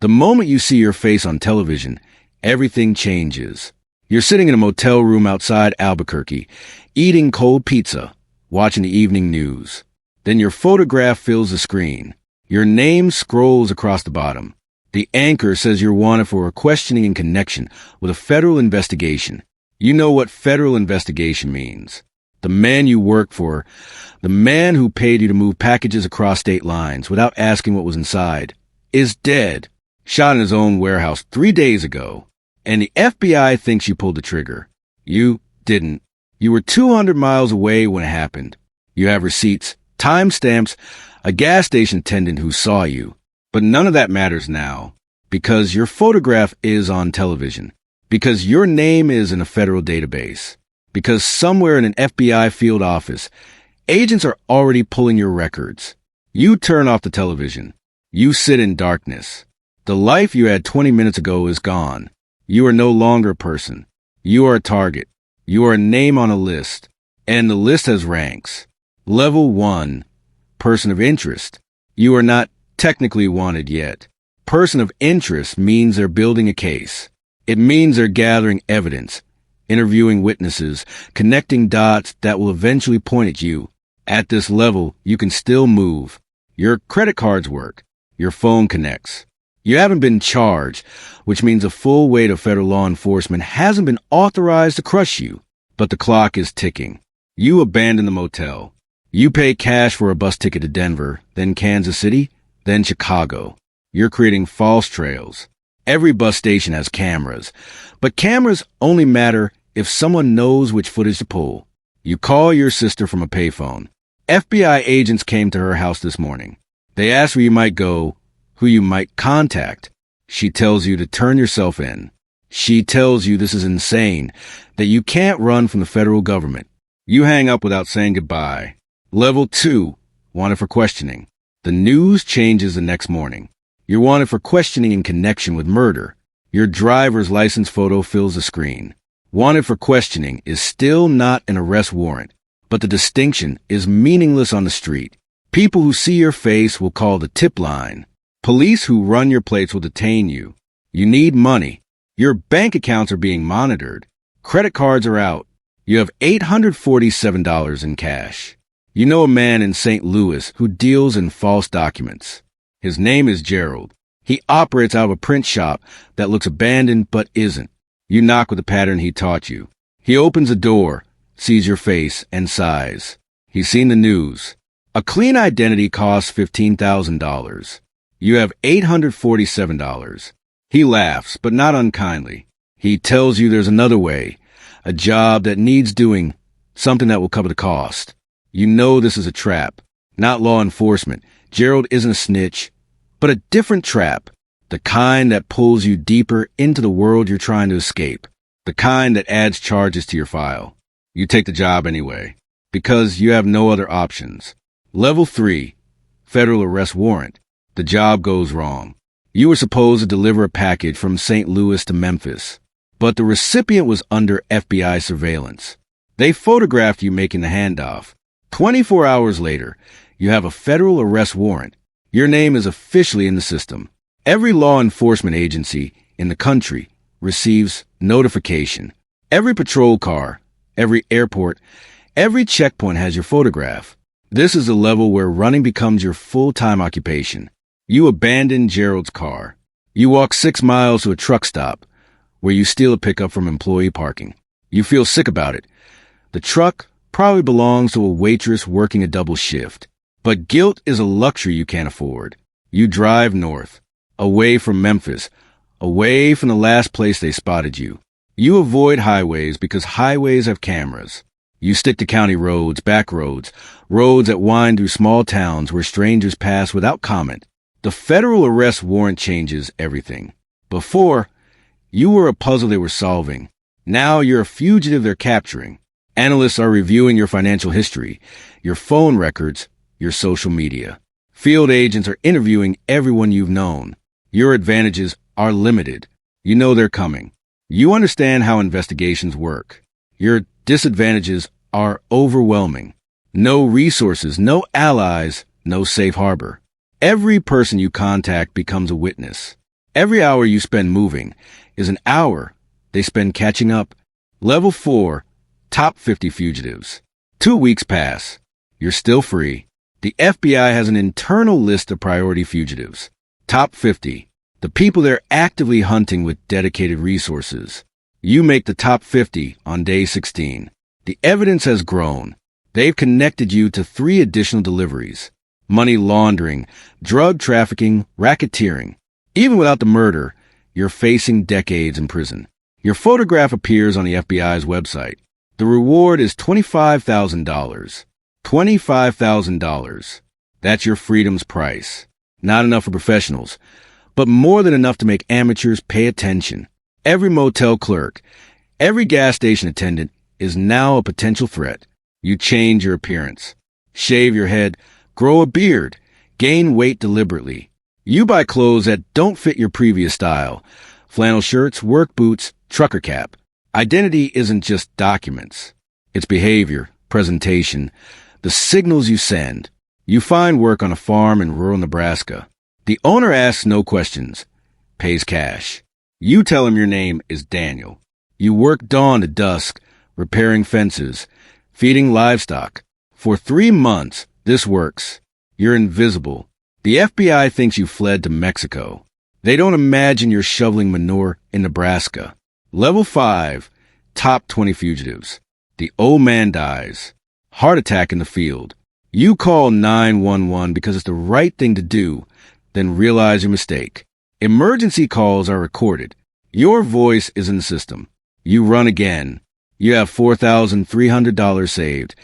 The moment you see your face on television, everything changes. You're sitting in a motel room outside Albuquerque, eating cold pizza, watching the evening news. Then your photograph fills the screen. Your name scrolls across the bottom. The anchor says you're wanted for a questioning in connection with a federal investigation. You know what federal investigation means. The man you work for, the man who paid you to move packages across state lines without asking what was inside, is dead, shot in his own warehouse 3 days ago. And the FBI thinks you pulled the trigger. You didn't. You were 200 miles away when it happened. You have receipts, timestamps, a gas station attendant who saw you. But none of that matters now, because your photograph is on television, because your name is in a federal database, because somewhere in an FBI field office, agents are already pulling your records. You turn off the television. You sit in darkness. The life you had 20 minutes ago is gone. You are no longer a person. You are a target. You are a name on a list, and the list has ranks. Level 1, person of interest. You are not technically wanted yet. Person of interest means they're building a case. It means they're gathering evidence, interviewing witnesses, connecting dots that will eventually point at you. At this level, you can still move. Your credit cards work. Your phone connects. You haven't been charged, which means the full weight of federal law enforcement hasn't been authorized to crush you. But the clock is ticking. You abandon the motel. You pay cash for a bus ticket to Denver, then Kansas City, then Chicago. You're creating false trails. Every bus station has cameras, but cameras only matter if someone knows which footage to pull. You call your sister from a payphone. FBI agents came to her house this morning. They asked where you might go, who you might contact. She tells you to turn yourself in. She tells you this is insane, that you can't run from the federal government. You hang up without saying goodbye. Level 2, wanted for questioning. The news changes the next morning. You're wanted for questioning in connection with murder. Your driver's license photo fills the screen. Wanted for questioning is still not an arrest warrant, but the distinction is meaningless on the street. People who see your face will call the tip line. Police who run your plates will detain you. You need money. Your bank accounts are being monitored. Credit cards are out. You have $847 in cash. You know a man in St. Louis who deals in false documents. His name is Gerald. He operates out of a print shop that looks abandoned but isn't. You knock with the pattern he taught you. He opens the door, sees your face, and sighs. He's seen the news. A clean identity costs $15,000. You have $847. He laughs, but not unkindly. He tells you there's another way, a job that needs doing, something that will cover the cost. You know this is a trap, not law enforcement. Gerald isn't a snitch, but a different trap, the kind that pulls you deeper into the world you're trying to escape, the kind that adds charges to your file. You take the job anyway, because you have no other options. Level 3, federal arrest warrant. The job goes wrong. You were supposed to deliver a package from St. Louis to Memphis, but the recipient was under FBI surveillance. They photographed you making the handoff. 24 hours later, you have a federal arrest warrant. Your name is officially in the system. Every law enforcement agency in the country receives notification. Every patrol car, every airport, every checkpoint has your photograph. This is the level where running becomes your full-time occupation. You abandon Gerald's car. You walk 6 miles to a truck stop, where you steal a pickup from employee parking. You feel sick about it. The truck probably belongs to a waitress working a double shift. But guilt is a luxury you can't afford. You drive north, away from Memphis, away from the last place they spotted you. You avoid highways because highways have cameras. You stick to county roads, back roads, roads that wind through small towns where strangers pass without comment. The federal arrest warrant changes everything. Before, you were a puzzle they were solving. Now you're a fugitive they're capturing. Analysts are reviewing your financial history, your phone records, your social media. Field agents are interviewing everyone you've known. Your advantages are limited. You know they're coming. You understand how investigations work. Your disadvantages are overwhelming. No resources, no allies, no safe harbor. Every person you contact becomes a witness. Every hour you spend moving is an hour they spend catching up. Level 4, top 50 fugitives. 2 weeks pass. You're still free. The FBI has an internal list of priority fugitives. Top 50. The people they're actively hunting with dedicated resources. You make the top 50 on day 16. The evidence has grown. They've connected you to 3 additional deliveries. Money laundering, drug trafficking, racketeering. Even without the murder, you're facing decades in prison. Your photograph appears on the FBI's website. The reward is $25,000. $25,000. That's your freedom's price. Not enough for professionals, but more than enough to make amateurs pay attention. Every motel clerk, every gas station attendant is now a potential threat. You change your appearance. Shave your head, grow a beard, gain weight deliberately. You buy clothes that don't fit your previous style. Flannel shirts, work boots, trucker cap. Identity isn't just documents. It's behavior, presentation, the signals you send. You find work on a farm in rural Nebraska. The owner asks no questions, pays cash. You tell him your name is Daniel. You work dawn to dusk, repairing fences, feeding livestock. For 3 months, this works. You're invisible. The FBI thinks you fled to Mexico. They don't imagine you're shoveling manure in Nebraska. Level 5, top 20 fugitives. The old man dies. Heart attack in the field. You call 911 because it's the right thing to do, then realize your mistake. Emergency calls are recorded. Your voice is in the system. You run again. You have $4,300 saved,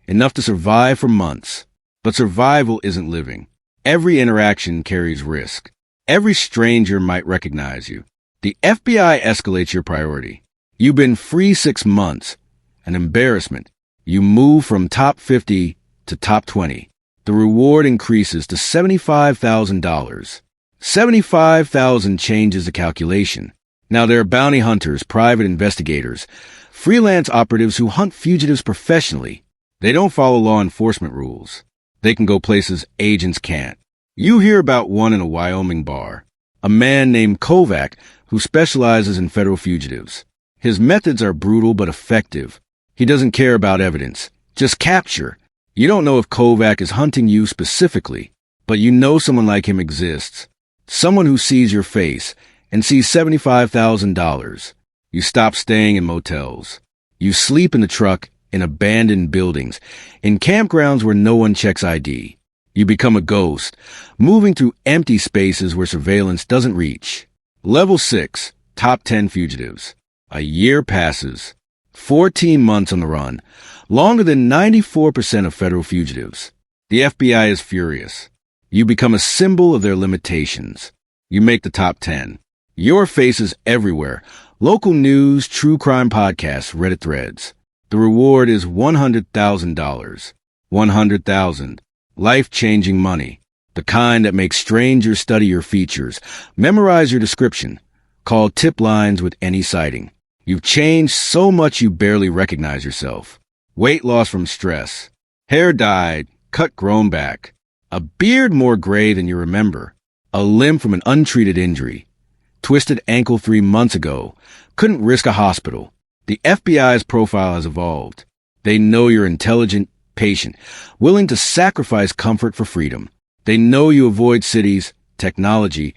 enough to survive for months. But survival isn't living. Every interaction carries risk. Every stranger might recognize you. The FBI escalates your priority. You've been free 6 months. An embarrassment. You move from top 50 to top 20. The reward increases to $75,000. $75,000 changes the calculation. Now there are bounty hunters, private investigators, freelance operatives who hunt fugitives professionally. They don't follow law enforcement rules. They can go places agents can't. You hear about one in a Wyoming bar. A man named Kovac who specializes in federal fugitives. His methods are brutal but effective. He doesn't care about evidence, just capture. You don't know if Kovac is hunting you specifically, but you know someone like him exists. Someone who sees your face and sees $75,000. You stop staying in motels. You sleep in the truck in abandoned buildings, in campgrounds where no one checks ID. You become a ghost, moving through empty spaces where surveillance doesn't reach. Level 6, top 10 fugitives. A year passes. 14 months on the run, longer than 94% of federal fugitives. The FBI is furious. You become a symbol of their limitations. You make the top 10. Your face is everywhere. Local news, true crime podcasts, Reddit threads. The reward is $100,000. $100,000. Life-changing money. The kind that makes strangers study your features, memorize your description, call tip lines with any sighting. You've changed so much you barely recognize yourself. Weight loss from stress. Hair dyed, cut grown back. A beard more gray than you remember. A limb from an untreated injury. Twisted ankle 3 months ago. Couldn't risk a hospital. The FBI's profile has evolved. They know you're intelligent, patient, willing to sacrifice comfort for freedom. They know you avoid cities, technology,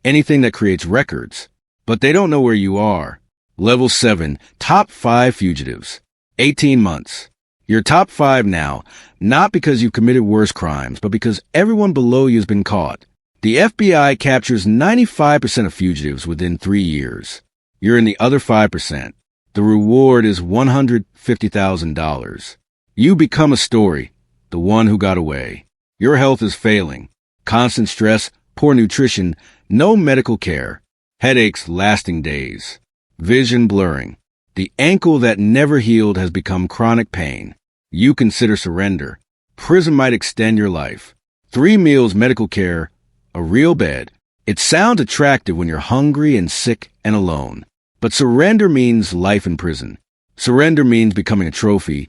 anything that creates records. But they don't know where you are. Level 7, top 5 fugitives. 18 months. You're top 5 now, not because you've committed worse crimes, but because everyone below you has been caught. The FBI captures 95% of fugitives within 3 years. You're in the other 5%. The reward is $150,000. You become a story, the one who got away. Your health is failing. Constant stress, poor nutrition, no medical care. Headaches lasting days. Vision blurring. The ankle that never healed has become chronic pain. You consider surrender. Prison might extend your life. 3 meals medical care, a real bed. It sounds attractive when you're hungry and sick and alone. But surrender means life in prison. Surrender means becoming a trophy.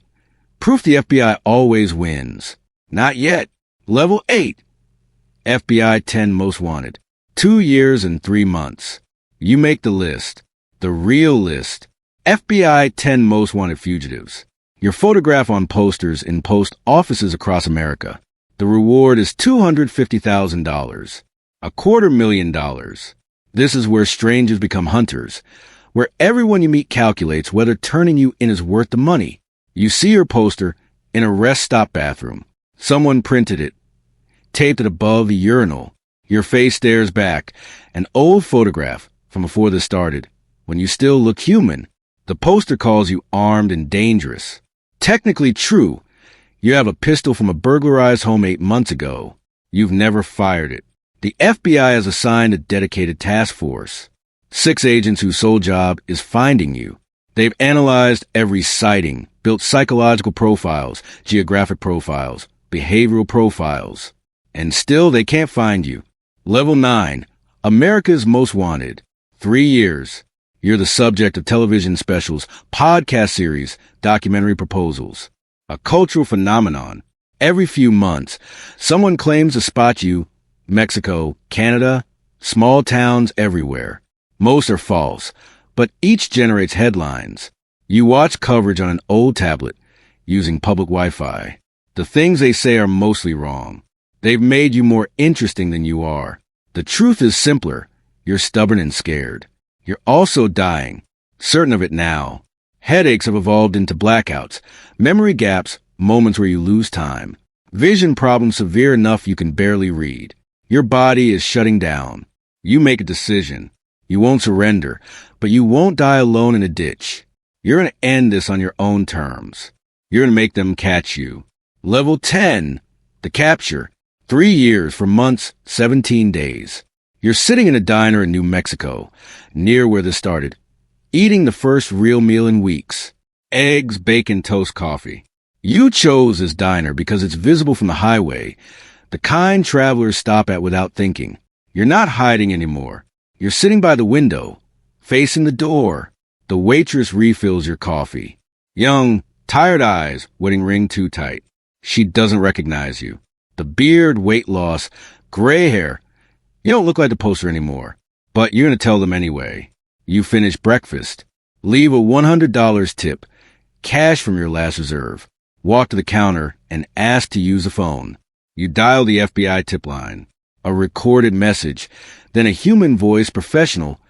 Proof the FBI always wins. Not yet. Level 8. FBI 10 most wanted. 2 years and 3 months. You make the list. The real list. FBI 10 Most Wanted Fugitives. Your photograph on posters in post offices across America. The reward is $250,000. $250,000. This is where strangers become hunters, where everyone you meet calculates whether turning you in is worth the money. You see your poster in a rest stop bathroom. Someone printed it, taped it above the urinal. Your face stares back, an old photograph from before this started, when you still look human. The poster calls you armed and dangerous. Technically true. You have a pistol from a burglarized home 8 months ago. You've never fired it. The FBI has assigned a dedicated task force. 6 agents whose sole job is finding you. They've analyzed every sighting, built psychological profiles, geographic profiles, behavioral profiles. And still they can't find you. Level 9. America's Most Wanted. 3 years. You're the subject of television specials, podcast series, documentary proposals. A cultural phenomenon. Every few months, someone claims to spot you. Mexico, Canada, small towns everywhere. Most are false, but each generates headlines. You watch coverage on an old tablet using public Wi-Fi. The things they say are mostly wrong. They've made you more interesting than you are. The truth is simpler. You're stubborn and scared. You're also dying, certain of it now. Headaches have evolved into blackouts, memory gaps, moments where you lose time, vision problems severe enough you can barely read. Your body is shutting down. You make a decision. You won't surrender, but you won't die alone in a ditch. You're going to end this on your own terms. You're going to make them catch you. Level 10, the capture. 3 years for months, 17 days. You're sitting in a diner in New Mexico, near where this started, eating the first real meal in weeks. Eggs, bacon, toast, coffee. You chose this diner because it's visible from the highway, the kind travelers stop at without thinking. You're not hiding anymore. You're sitting by the window, facing the door. The waitress refills your coffee. Young, tired eyes, wedding ring too tight. She doesn't recognize you. The beard, weight loss, gray hair. You don't look like the poster anymore, but you're going to tell them anyway. You finish breakfast. Leave a $100 tip, cash from your last reserve. Walk to the counter and ask to use the phone. You dial the FBI tip line. A recorded message, then a human voice professional,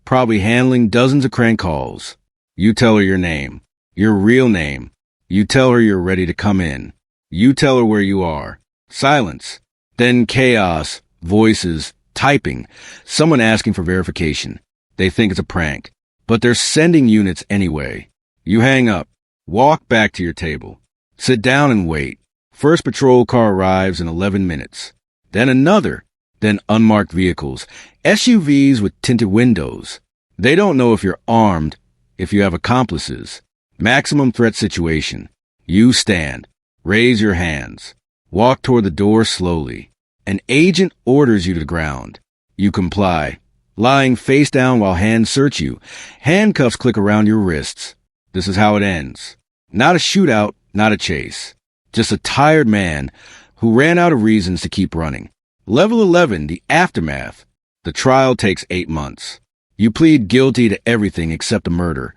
probably handling dozens of crank calls. You tell her your name, your real name. You tell her you're ready to come in. You tell her where you are. Silence. Then chaos, voices, typing, someone asking for verification. They think it's a prank, but they're sending units anyway. You hang up, walk back to your table, sit down and wait. First patrol car arrives in 11 minutes. Then another, then unmarked vehicles, SUVs with tinted windows. They don't know if you're armed, if you have accomplices. Maximum threat situation. You stand, raise your hands, walk toward the door slowly. An agent orders you to the ground. You comply, lying face down while hands search you. Handcuffs click around your wrists. This is how it ends. Not a shootout, not a chase. Just a tired man who ran out of reasons to keep running. Level 11, the aftermath. The trial takes 8 months. You plead guilty to everything except the murder.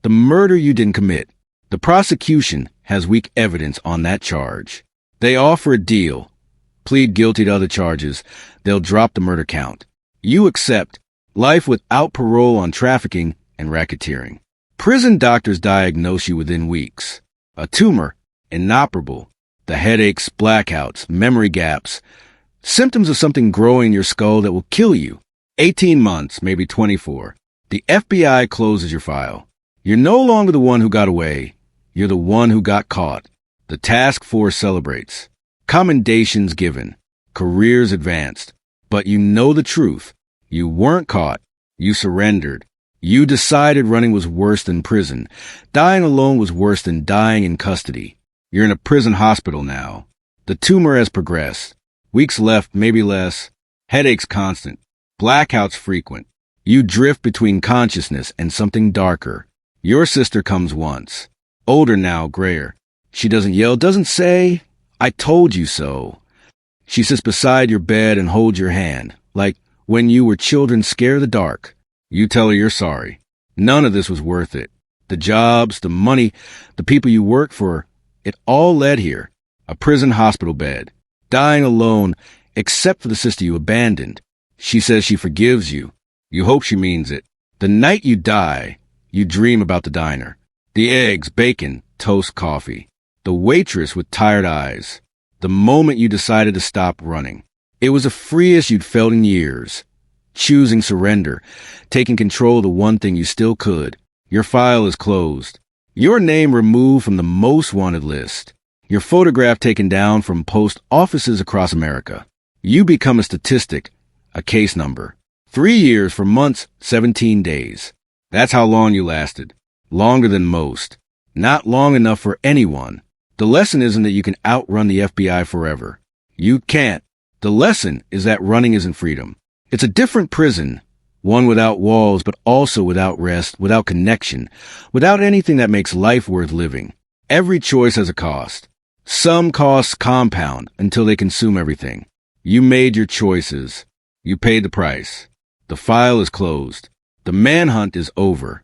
The murder you didn't commit. The prosecution has weak evidence on that charge. They offer a deal. Plead guilty to other charges. They'll drop the murder count. You accept life without parole on trafficking and racketeering. Prison doctors diagnose you within weeks. A tumor, inoperable. The headaches, blackouts, memory gaps. Symptoms of something growing in your skull that will kill you. 18 months, maybe 24. The FBI closes your file. You're no longer the one who got away. You're the one who got caught. The task force celebrates. Commendations given. Careers advanced. But you know the truth. You weren't caught. You surrendered. You decided running was worse than prison. Dying alone was worse than dying in custody. You're in a prison hospital now. The tumor has progressed. Weeks left, maybe less. Headaches constant. Blackouts frequent. You drift between consciousness and something darker. Your sister comes once. Older now, grayer. She doesn't yell, doesn't say, "I told you so." She sits beside your bed and holds your hand, like, When you were children scare the dark, you tell her you're sorry. None of this was worth it. The jobs, the money, the people you work for, it all led here. A prison hospital bed. Dying alone, except for the sister you abandoned. She says she forgives you. You hope she means it. The night you die, you dream about the diner. The eggs, bacon, toast, coffee. The waitress with tired eyes. The moment you decided to stop running. It was the freest you'd felt in years. Choosing surrender, taking control of the one thing you still could. Your file is closed. Your name removed from the most wanted list. Your photograph taken down from post offices across America. You become a statistic, a case number. 3 years for months, 17 days. That's how long you lasted. Longer than most. Not long enough for anyone. The lesson isn't that you can outrun the FBI forever. You can't. The lesson is that running isn't freedom. It's a different prison. One without walls, but also without rest, without connection, without anything that makes life worth living. Every choice has a cost. Some costs compound until they consume everything. You made your choices. You paid the price. The file is closed. The manhunt is over.